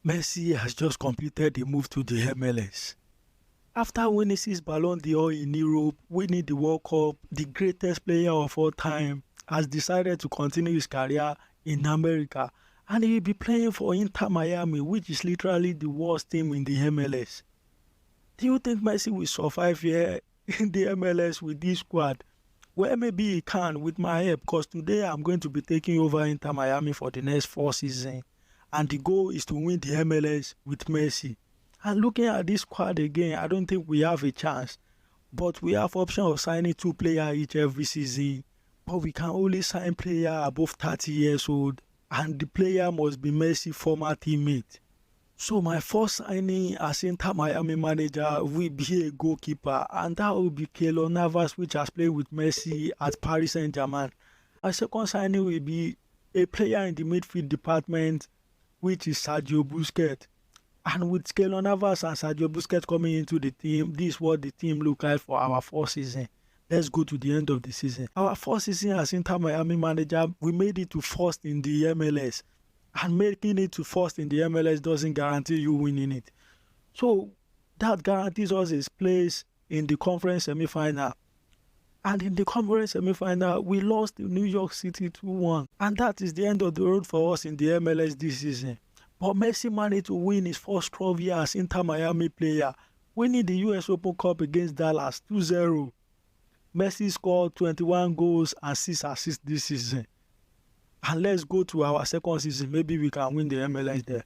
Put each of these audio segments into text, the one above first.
Messi has just completed the move to the MLS. After winning 6 Ballon d'Or in Europe, winning the World Cup, the greatest player of all time has decided to continue his career in America, and he will be playing for Inter Miami, which is literally the worst team in the MLS. Do you think Messi will survive here in the MLS with this squad? Well, maybe he can with my help, because today I'm going to be taking over Inter Miami for the next 4 seasons, and the goal is to win the MLS with Messi. And looking at this squad again, I don't think we have a chance. But we have option of signing 2 players each every season. But we can only sign player above 30 years old. And the player must be Messi former teammate. So my first signing as Inter Miami manager will be a goalkeeper. And that will be Keylor Navas, which has played with Messi at Paris Saint-Germain. My second signing will be a player in the midfield department, which is Sergio Busquets. And with Keylor Navas and Sergio Busquets coming into the team, this is what the team look like for our 4th season. Let's go to the end of the season. Our 4th season as Inter Miami manager, we made it to first in the MLS. And making it to first in the MLS doesn't guarantee you winning it. So that guarantees us a place in the conference semi-final. And in the conference semi-final, we lost to New York City 2-1. And that is the end of the road for us in the MLS this season. But Messi managed to win his first trophy as Inter Miami player, winning the US Open Cup against Dallas 2-0. Messi scored 21 goals and 6 assists this season. And let's go to our second season. Maybe we can win the MLS there.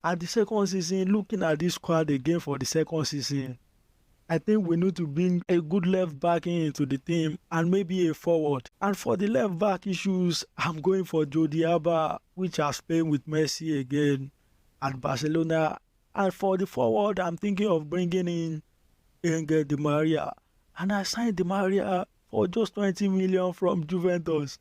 At the second season, looking at this squad again for the second season, I think we need to bring a good left back into the team and maybe a forward. And for the left back issues, I'm going for Jordi Alba, which has played with Messi again at Barcelona. And for the forward, I'm thinking of bringing in Angel Di Maria. And I signed Di Maria for just 20 million from Juventus.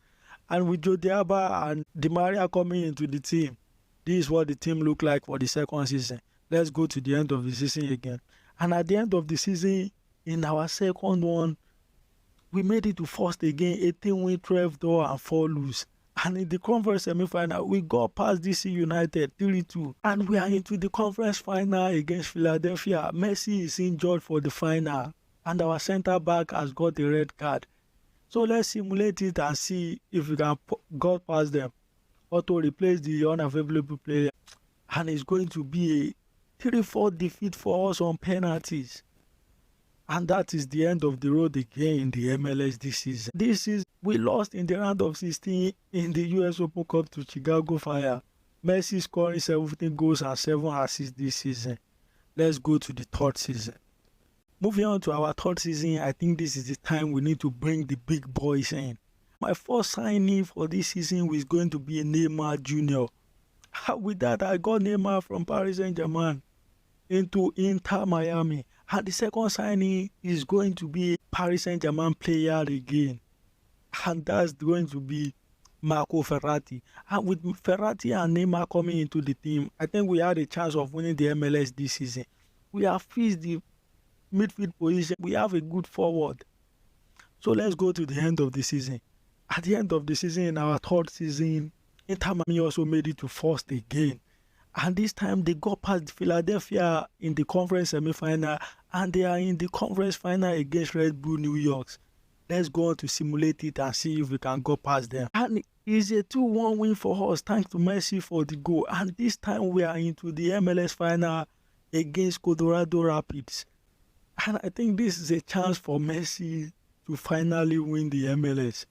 And with Jordi Alba and Di Maria coming into the team, this is what the team look like for the second season. Let's go to the end of the season again. And at the end of the season, in our second one, we made it to first again, 18 win, 12 draw, and 4 lose. And in the conference semi-final, we got past DC United 3-2. And we are into the conference final against Philadelphia. Messi is injured for the final. And our centre-back has got a red card. So let's simulate it and see if we can go past them or to replace the unavailable player. And it's going to be a 3-4 defeat for us on penalties. And that is the end of the road again in the MLS this season. We lost in the round of 16 in the US Open Cup to Chicago Fire. Messi scoring 17 goals and 7 assists this season. Let's go to the third season. Moving on to our third season, I think this is the time we need to bring the big boys in. My first signing for this season was going to be Neymar Jr. With that, I got Neymar from Paris Saint-Germain into Inter Miami. And the second signing is going to be a Paris Saint-Germain player again. And that's going to be Marco Verratti. And with Verratti and Neymar coming into the team, I think we had a chance of winning the MLS this season. We have fixed the midfield position. We have a good forward. So let's go to the end of the season. At the end of the season, in our third season, Inter Miami also made it to first again. And this time they got past Philadelphia in the conference semi-final, and they are in the conference final against Red Bull New York. Let's go on to simulate it and see if we can go past them. And it's a 2-1 win for us, thanks to Messi for the goal. And this time we are into the MLS final against Colorado Rapids. And I think this is a chance for Messi to finally win the MLS.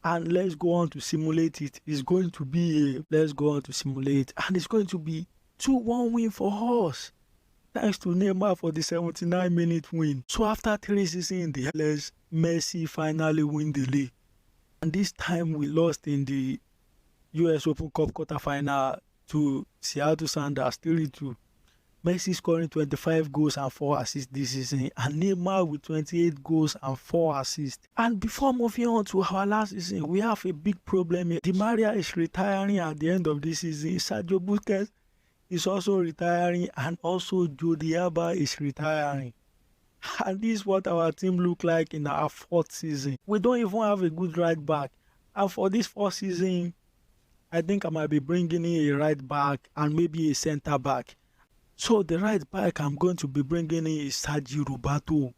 And let's go on to simulate it. It's going to be let's go on to simulate. And it's going to be 2-1 win for us. Thanks to Neymar for the 79-minute win. So after 3 seasons in the MLS, Messi finally win the league. And this time we lost in the US Open Cup quarterfinal to Seattle Sounders 3-2. Messi scoring 25 goals and 4 assists this season, and Neymar with 28 goals and 4 assists. And before moving on to our last season, we have a big problem here. Di Maria is retiring at the end of this season. Sergio Busquets is also retiring, and also Jordi Alba is retiring. And this is what our team look like in our 4th season. We don't even have a good right back. And for this 4th season, I think I might be bringing in a right back and maybe a centre back. So the right back I'm going to be bringing in is Sergio Roberto.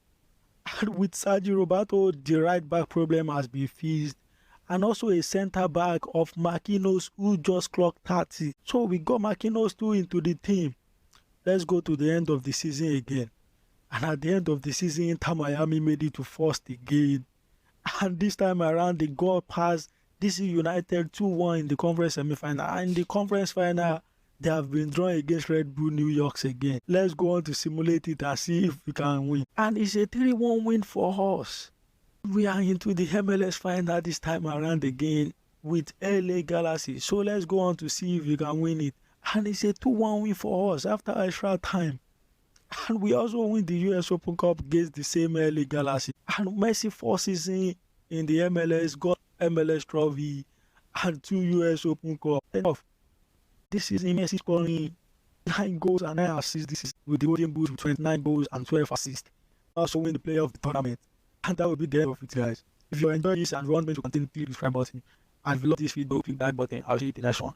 And with Sergio Roberto, the right back problem has been fixed. And also a centre back of Marquinhos who just clocked 30. So we got Marquinhos too into the team. Let's go to the end of the season again. And at the end of the season, Inter Miami made it to first again. And this time around, they got past DC United 2-1 in the conference semi-final. And in the conference final, they have been drawn against Red Bull New York again. Let's go on to simulate it and see if we can win. And it's a 3-1 win for us. We are into the MLS final this time around again with LA Galaxy. So let's go on to see if we can win it. And it's a 2-1 win for us after extra time. And we also win the US Open Cup against the same LA Galaxy. And Messi 4 seasons in the MLS, got MLS trophy and 2 US Open Cup. This is Messi scoring 9 goals and 9 assists this season with the Golden Boot with 29 goals and 12 assists. Also win the player of the tournament. And that will be the end of it, guys. If you enjoy this and you want me to continue, click the subscribe button. And if you love this video, click that button. I'll see you in the next one.